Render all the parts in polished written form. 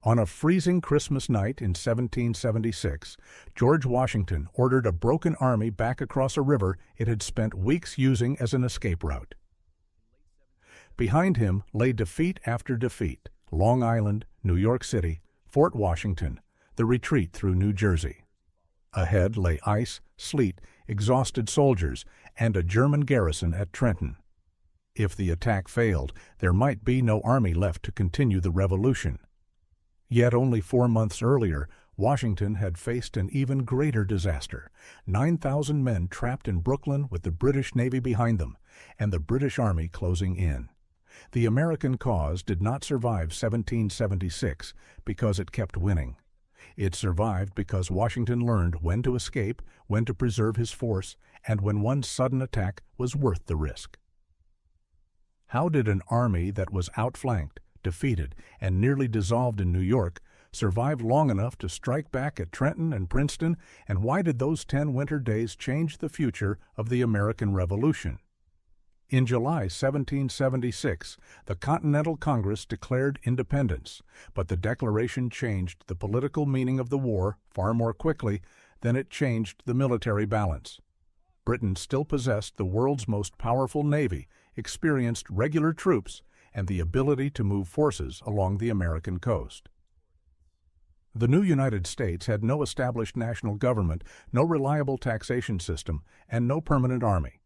On a freezing Christmas night in 1776, George Washington ordered a broken army back across a river it had spent weeks using as an escape route. Behind him lay defeat after defeat: Long Island, New York City, Fort Washington, the retreat through New Jersey. Ahead lay ice, sleet, exhausted soldiers, and a German garrison at Trenton. If the attack failed, there might be no army left to continue the revolution. Yet only 4 months earlier, Washington had faced an even greater disaster: 9,000 men trapped in Brooklyn with the British Navy behind them, and the British Army closing in. The American cause did not survive 1776 because it kept winning. It survived because Washington learned when to escape, when to preserve his force, and when one sudden attack was worth the risk. How did an army that was outflanked, defeated, and nearly dissolved in New York survive long enough to strike back at Trenton and Princeton, and why did those 10 winter days change the future of the American Revolution? In July 1776, the Continental Congress declared independence, but the declaration changed the political meaning of the war far more quickly than it changed the military balance. Britain still possessed the world's most powerful navy, experienced regular troops, and the ability to move forces along the American coast. The new United States had no established national government, no reliable taxation system, and no permanent army.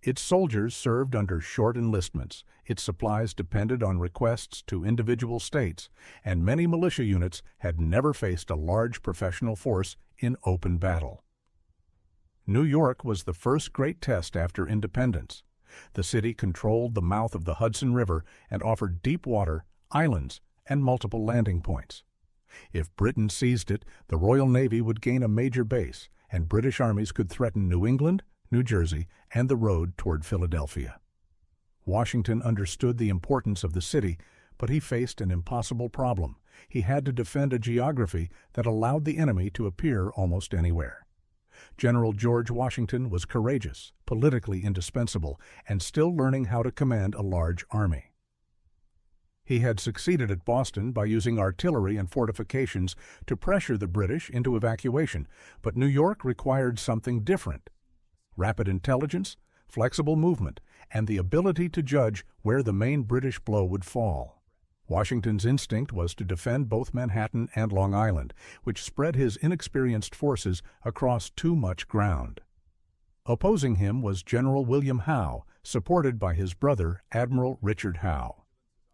Its soldiers served under short enlistments, its supplies depended on requests to individual states, and many militia units had never faced a large professional force in open battle. New York was the first great test after independence. The city controlled the mouth of the Hudson River and offered deep water, islands, and multiple landing points. If Britain seized it, the Royal Navy would gain a major base, and British armies could threaten New England, New Jersey, and the road toward Philadelphia. Washington understood the importance of the city, but he faced an impossible problem. He had to defend a geography that allowed the enemy to appear almost anywhere. General George Washington was courageous, politically indispensable, and still learning how to command a large army. He had succeeded at Boston by using artillery and fortifications to pressure the British into evacuation, but New York required something different: rapid intelligence, flexible movement, and the ability to judge where the main British blow would fall. Washington's instinct was to defend both Manhattan and Long Island, which spread his inexperienced forces across too much ground. Opposing him was General William Howe, supported by his brother, Admiral Richard Howe.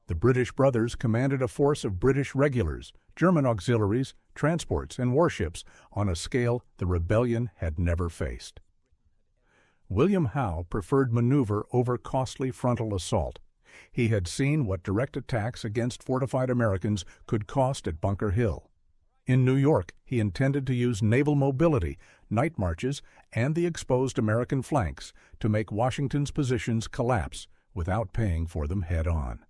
The British brothers commanded a force of British regulars, German auxiliaries, transports, and warships on a scale the rebellion had never faced. William Howe preferred maneuver over costly frontal assault. He had seen what direct attacks against fortified Americans could cost at Bunker Hill. In New York, he intended to use naval mobility, night marches, and the exposed American flanks to make Washington's positions collapse without paying for them head-on.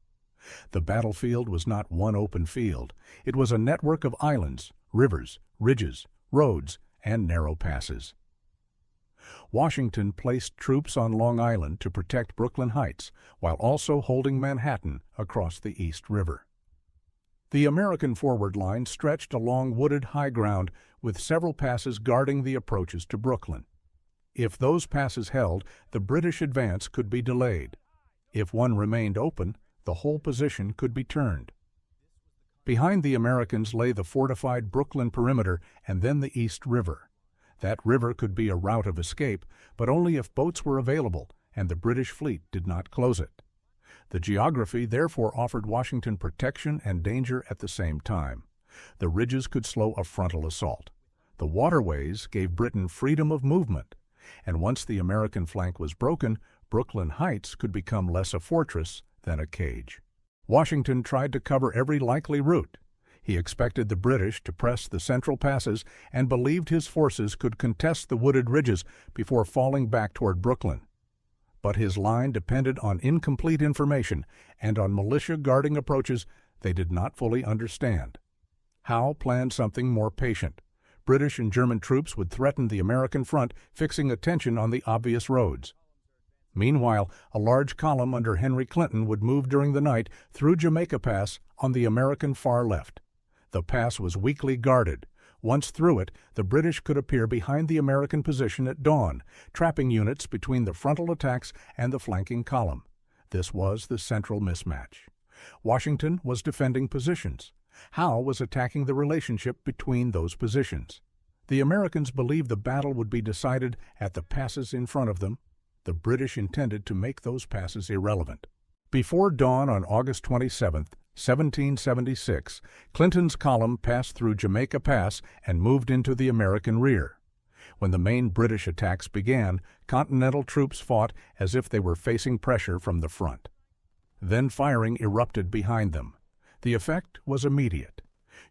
The battlefield was not one open field. It was a network of islands, rivers, ridges, roads, and narrow passes. Washington placed troops on Long Island to protect Brooklyn Heights, while also holding Manhattan across the East River. The American forward line stretched along wooded high ground, with several passes guarding the approaches to Brooklyn. If those passes held, the British advance could be delayed. If one remained open, the whole position could be turned. Behind the Americans lay the fortified Brooklyn perimeter and then the East River. That river could be a route of escape, but only if boats were available and the British fleet did not close it. The geography therefore offered Washington protection and danger at the same time. The ridges could slow a frontal assault. The waterways gave Britain freedom of movement, and once the American flank was broken, Brooklyn Heights could become less a fortress than a cage. Washington tried to cover every likely route. He expected the British to press the central passes and believed his forces could contest the wooded ridges before falling back toward Brooklyn. But his line depended on incomplete information and on militia guarding approaches they did not fully understand. Howe planned something more patient. British and German troops would threaten the American front, fixing attention on the obvious roads. Meanwhile, a large column under Henry Clinton would move during the night through Jamaica Pass on the American far left. The pass was weakly guarded. Once through it, the British could appear behind the American position at dawn, trapping units between the frontal attacks and the flanking column. This was the central mismatch. Washington was defending positions. Howe was attacking the relationship between those positions. The Americans believed the battle would be decided at the passes in front of them. The British intended to make those passes irrelevant. Before dawn on August 27, 1776, Clinton's column passed through Jamaica Pass and moved into the American rear. When the main British attacks began, Continental troops fought as if they were facing pressure from the front. Then firing erupted behind them. The effect was immediate.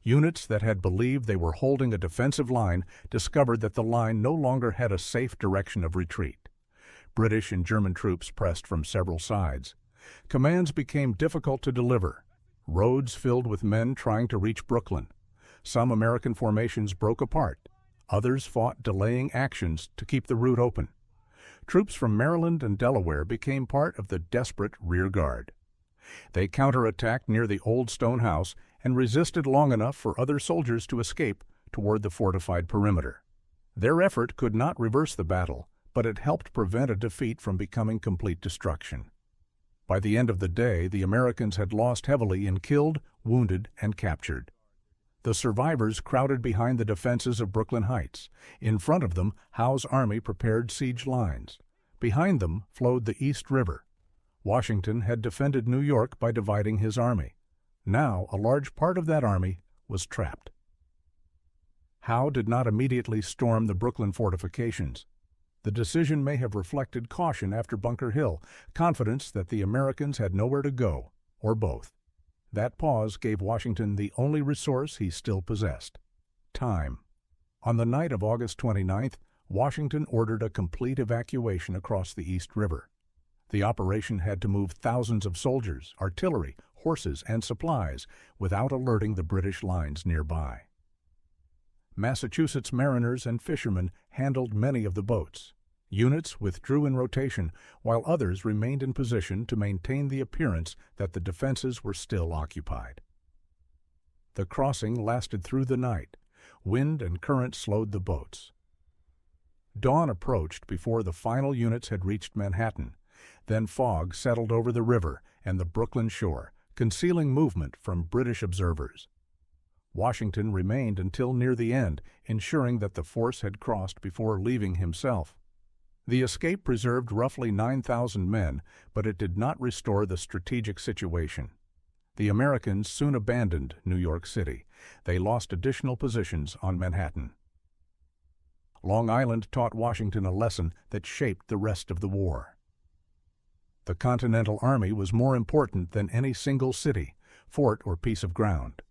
Units that had believed they were holding a defensive line discovered that the line no longer had a safe direction of retreat. British and German troops pressed from several sides. Commands became difficult to deliver. Roads filled with men trying to reach Brooklyn. Some American formations broke apart. Others fought delaying actions to keep the route open. Troops from Maryland and Delaware became part of the desperate rear guard. They counterattacked near the old stone house and resisted long enough for other soldiers to escape toward the fortified perimeter. Their effort could not reverse the battle, but it helped prevent a defeat from becoming complete destruction. By the end of the day, the Americans had lost heavily in killed, wounded, and captured. The survivors crowded behind the defenses of Brooklyn Heights. In front of them, Howe's army prepared siege lines. Behind them flowed the East River. Washington had defended New York by dividing his army. Now a large part of that army was trapped. Howe did not immediately storm the Brooklyn fortifications. The decision may have reflected caution after Bunker Hill, confidence that the Americans had nowhere to go, or both. That pause gave Washington the only resource he still possessed: time. On the night of August 29th, Washington ordered a complete evacuation across the East River. The operation had to move thousands of soldiers, artillery, horses, and supplies without alerting the British lines nearby. Massachusetts mariners and fishermen handled many of the boats. Units withdrew in rotation, while others remained in position to maintain the appearance that the defenses were still occupied. The crossing lasted through the night. Wind and current slowed the boats. Dawn approached before the final units had reached Manhattan. Then fog settled over the river and the Brooklyn shore, concealing movement from British observers. Washington remained until near the end, ensuring that the force had crossed before leaving himself. The escape preserved roughly 9,000 men, but it did not restore the strategic situation. The Americans soon abandoned New York City. They lost additional positions on Manhattan. Long Island taught Washington a lesson that shaped the rest of the war. The Continental Army was more important than any single city, fort, or piece of ground.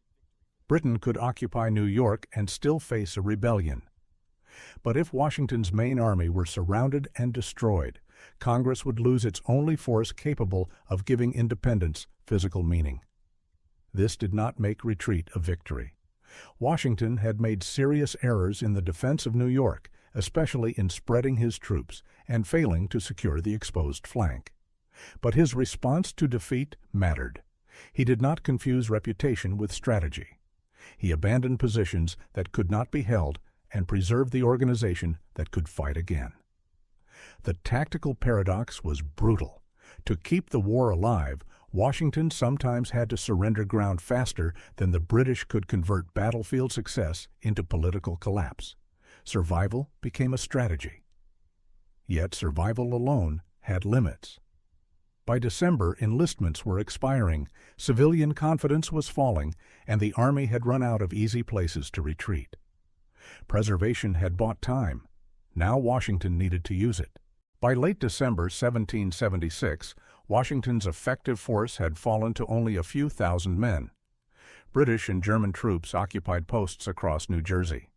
Britain could occupy New York and still face a rebellion. But if Washington's main army were surrounded and destroyed, Congress would lose its only force capable of giving independence physical meaning. This did not make retreat a victory. Washington had made serious errors in the defense of New York, especially in spreading his troops and failing to secure the exposed flank. But his response to defeat mattered. He did not confuse reputation with strategy. He abandoned positions that could not be held and preserved the organization that could fight again. The tactical paradox was brutal. To keep the war alive, Washington sometimes had to surrender ground faster than the British could convert battlefield success into political collapse. Survival became a strategy. Yet survival alone had limits. By December, enlistments were expiring, civilian confidence was falling, and the Army had run out of easy places to retreat. Preservation had bought time. Now Washington needed to use it. By late December 1776, Washington's effective force had fallen to only a few thousand men. British and German troops occupied posts across New Jersey.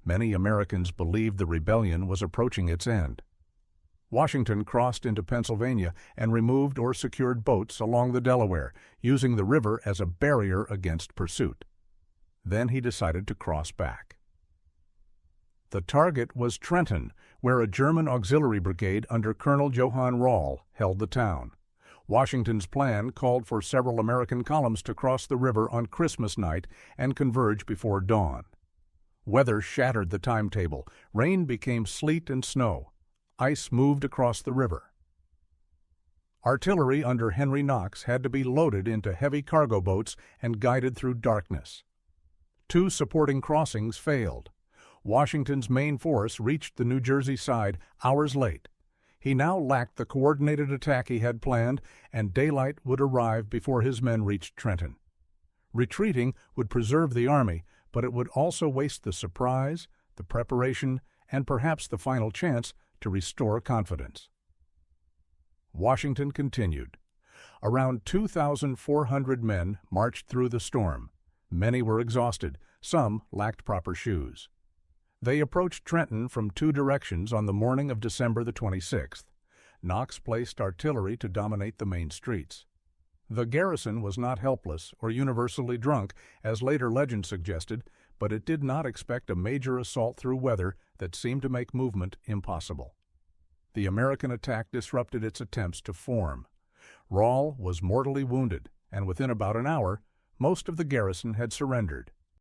Many Americans believed the rebellion was approaching its end. Washington crossed into Pennsylvania and removed or secured boats along the Delaware, using the river as a barrier against pursuit. Then he decided to cross back. The target was Trenton, where a German auxiliary brigade under Colonel Johann Rall held the town. Washington's plan called for several American columns to cross the river on Christmas night and converge before dawn. Weather shattered the timetable. Rain became sleet and snow. Ice moved across the river. Artillery under Henry Knox had to be loaded into heavy cargo boats and guided through darkness. 2 supporting crossings failed. Washington's main force reached the New Jersey side hours late. He now lacked the coordinated attack he had planned, and daylight would arrive before his men reached Trenton. Retreating would preserve the army, but it would also waste the surprise, the preparation, and perhaps the final chance to restore confidence. Washington continued. Around 2,400 men marched through the storm. Many were exhausted. Some lacked proper shoes. They approached Trenton from 2 directions on the morning of December the 26th. Knox placed artillery to dominate the main streets. The garrison was not helpless or universally drunk, as later legend suggested, but it did not expect a major assault through weather that seemed to make movement impossible. The American attack disrupted its attempts to form. Rawle was mortally wounded, and within about an hour, most of the garrison had surrendered.